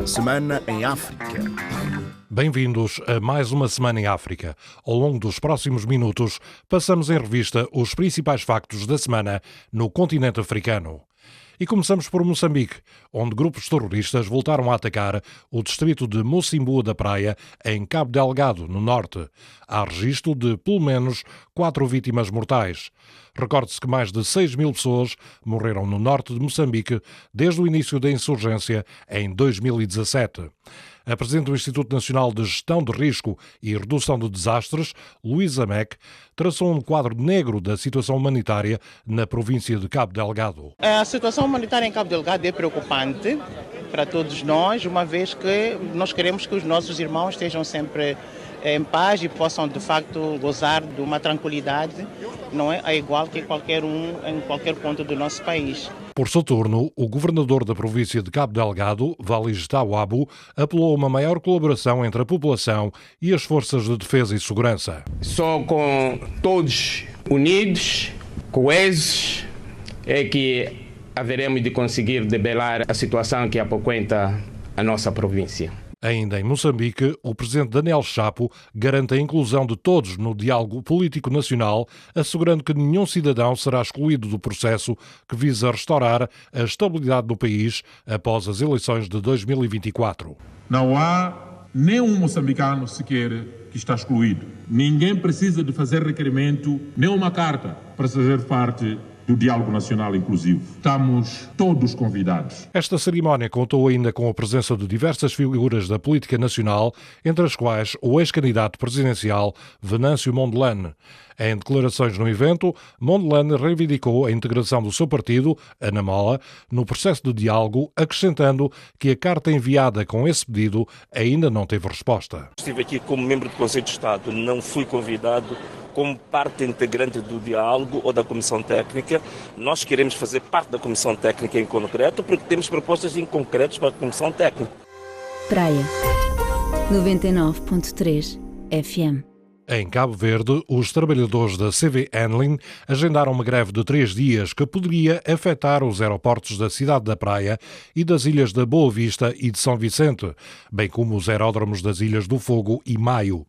Semana em África. Bem-vindos a mais uma Semana em África. Ao longo dos próximos minutos, passamos em revista os principais factos da semana no continente africano. E começamos por Moçambique, onde grupos terroristas voltaram a atacar o distrito de Mocimboa da Praia, em Cabo Delgado, no norte. Há registro de, pelo menos, 4 vítimas mortais. Recorde-se que mais de 6.000 pessoas morreram no norte de Moçambique desde o início da insurgência em 2017. A Presidente do Instituto Nacional de Gestão de Risco e Redução de Desastres, Luísa Meck, traçou um quadro negro da situação humanitária na província de Cabo Delgado. A situação humanitária em Cabo Delgado é preocupante para todos nós, uma vez que nós queremos que os nossos irmãos estejam sempre em paz e possam, de facto, gozar de uma tranquilidade, não é igual que qualquer um em qualquer ponto do nosso país. Por seu turno, o governador da província de Cabo Delgado, Valis Tawabu, apelou a uma maior colaboração entre a população e as forças de defesa e segurança. Só com todos unidos, coesos, é que haveremos de conseguir debelar a situação que apoquenta a nossa província. Ainda em Moçambique, o presidente Daniel Chapo garante a inclusão de todos no diálogo político nacional, assegurando que nenhum cidadão será excluído do processo que visa restaurar a estabilidade do país após as eleições de 2024. Não há nenhum moçambicano sequer que está excluído. Ninguém precisa de fazer requerimento, nem uma carta, para fazer parte do Diálogo Nacional Inclusivo. Estamos todos convidados. Esta cerimónia contou ainda com a presença de diversas figuras da política nacional, entre as quais o ex-candidato presidencial Venâncio Mondlane. Em declarações no evento, Mondlane reivindicou a integração do seu partido, a Namola, no processo de diálogo, acrescentando que a carta enviada com esse pedido ainda não teve resposta. Estive aqui como membro do Conselho de Estado, não fui convidado como parte integrante do diálogo ou da Comissão Técnica. Nós queremos fazer parte da Comissão Técnica em concreto porque temos propostas em concretos para a Comissão Técnica. Praia 99.3 FM. Em Cabo Verde, os trabalhadores da CV Handling agendaram uma greve de 3 dias que poderia afetar os aeroportos da cidade da Praia e das ilhas da Boa Vista e de São Vicente, bem como os aeródromos das Ilhas do Fogo e Maio.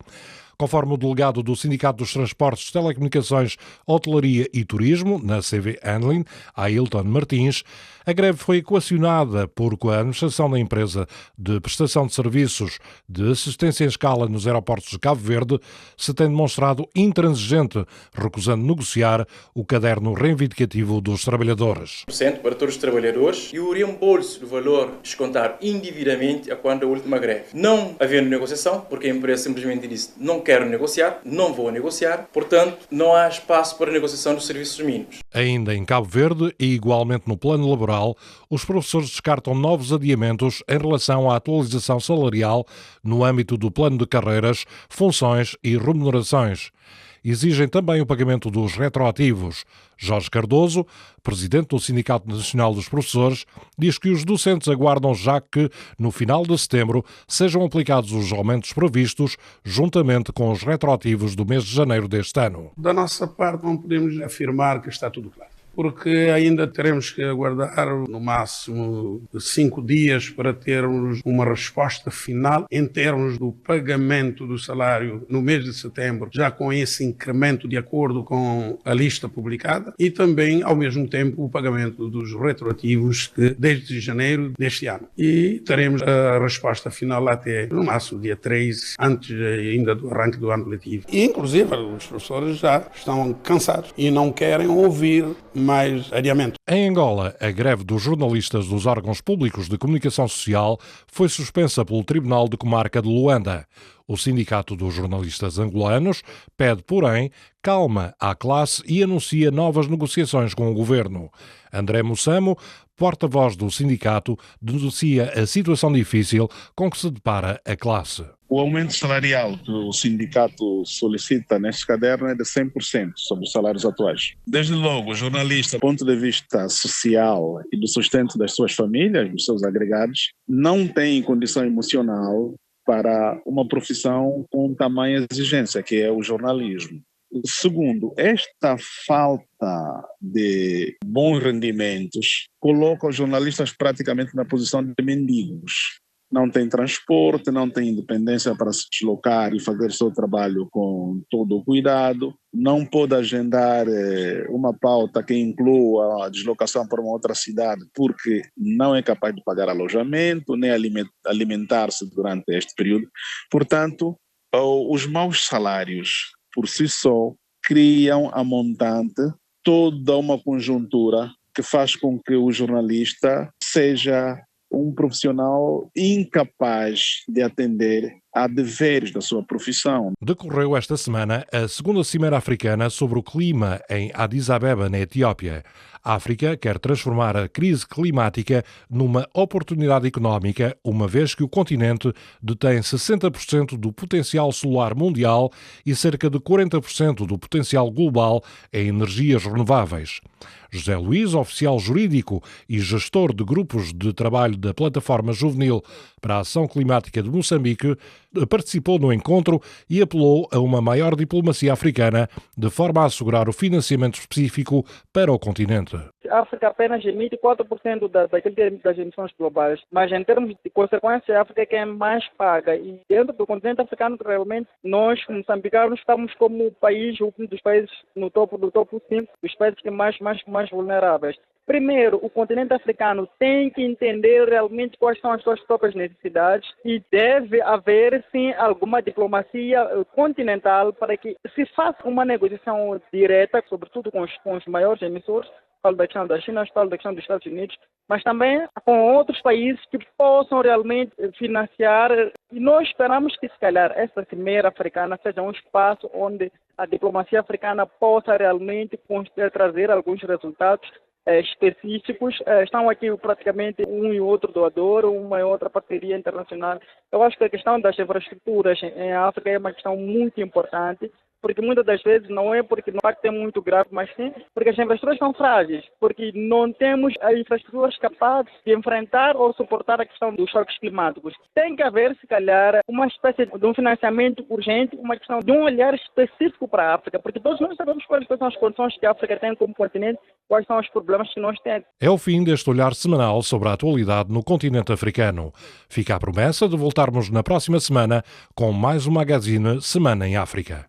Conforme o delegado do Sindicato dos Transportes, Telecomunicações, Hotelaria e Turismo, na CV Handling, Ailton Martins, a greve foi equacionada porque a administração da empresa de prestação de serviços de assistência em escala nos aeroportos de Cabo Verde se tem demonstrado intransigente, recusando negociar o caderno reivindicativo dos trabalhadores. Para todos os trabalhadores e o reembolso do valor descontar indevidamente a quando a última greve. Não havendo negociação, porque a empresa simplesmente disse não quero negociar, não vou negociar, portanto não há espaço para negociação dos serviços mínimos. Ainda em Cabo Verde e igualmente no plano laboral, os professores descartam novos adiamentos em relação à atualização salarial no âmbito do plano de carreiras, funções e remunerações. Exigem também o pagamento dos retroativos. Jorge Cardoso, presidente do Sindicato Nacional dos Professores, diz que os docentes aguardam já que, no final de setembro, sejam aplicados os aumentos previstos, juntamente com os retroativos do mês de janeiro deste ano. Da nossa parte, não podemos afirmar que está tudo claro, porque ainda teremos que aguardar no máximo 5 dias para termos uma resposta final em termos do pagamento do salário no mês de setembro, já com esse incremento de acordo com a lista publicada, e também, ao mesmo tempo, o pagamento dos retroativos desde janeiro deste ano. E teremos a resposta final até no máximo dia 3, antes ainda do arranque do ano letivo. E, inclusive, os professores já estão cansados e não querem ouvir mais adiamento. Em Angola, a greve dos jornalistas dos órgãos públicos de comunicação social foi suspensa pelo Tribunal de Comarca de Luanda. O Sindicato dos Jornalistas Angolanos pede, porém, calma à classe e anuncia novas negociações com o governo. André Mussamo, porta-voz do sindicato, denuncia a situação difícil com que se depara a classe. O aumento salarial que o sindicato solicita neste caderno é de 100% sobre os salários atuais. Desde logo, o jornalista, do ponto de vista social e do sustento das suas famílias, dos seus agregados, não tem condição emocional para uma profissão com tamanha exigência, que é o jornalismo. Segundo, esta falta de bons rendimentos coloca os jornalistas praticamente na posição de mendigos. não tem transporte, não tem independência para se deslocar e fazer seu trabalho com todo o cuidado, não pode agendar uma pauta que inclua a deslocação para uma outra cidade porque não é capaz de pagar alojamento, nem alimentar-se durante este período. Portanto, os maus salários por si só criam a montante toda uma conjuntura que faz com que o jornalista seja um profissional incapaz de atender a deveres da sua profissão. Decorreu esta semana a segunda Cimeira Africana sobre o clima em Addis Abeba, na Etiópia. A África quer transformar a crise climática numa oportunidade económica, uma vez que o continente detém 60% do potencial solar mundial e cerca de 40% do potencial global em energias renováveis. José Luís, oficial jurídico e gestor de grupos de trabalho da Plataforma Juvenil para a Ação Climática de Moçambique, participou no encontro e apelou a uma maior diplomacia africana de forma a assegurar o financiamento específico para o continente. A África apenas emite 4% das emissões globais, mas em termos de consequência, a África é quem mais paga. E dentro do continente africano, realmente, nós, moçambicanos, estamos como país, um dos países no topo 5, dos países que mais vulneráveis. Primeiro, o continente africano tem que entender realmente quais são as suas próprias necessidades e deve haver, sim, alguma diplomacia continental para que se faça uma negociação direta, sobretudo com os maiores emissores. Falo da questão da China, falo da questão dos Estados Unidos, mas também com outros países que possam realmente financiar. E nós esperamos que, se calhar, essa Cimeira Africana seja um espaço onde a diplomacia africana possa realmente trazer alguns resultados específicos. Estão aqui praticamente um e outro doador, uma e outra parceria internacional. Eu acho que a questão das infraestruturas em África é uma questão muito importante, porque muitas das vezes não é porque o impacto é muito grave, mas sim porque as infraestruturas são frágeis, porque não temos as infraestruturas capazes de enfrentar ou suportar a questão dos choques climáticos. Tem que haver, se calhar, uma espécie de um financiamento urgente, uma questão de um olhar específico para a África, porque todos nós sabemos quais são as condições que a África tem como continente, quais são os problemas que nós temos. É o fim deste olhar semanal sobre a atualidade no continente africano. Fica a promessa de voltarmos na próxima semana com mais um magazine Semana em África.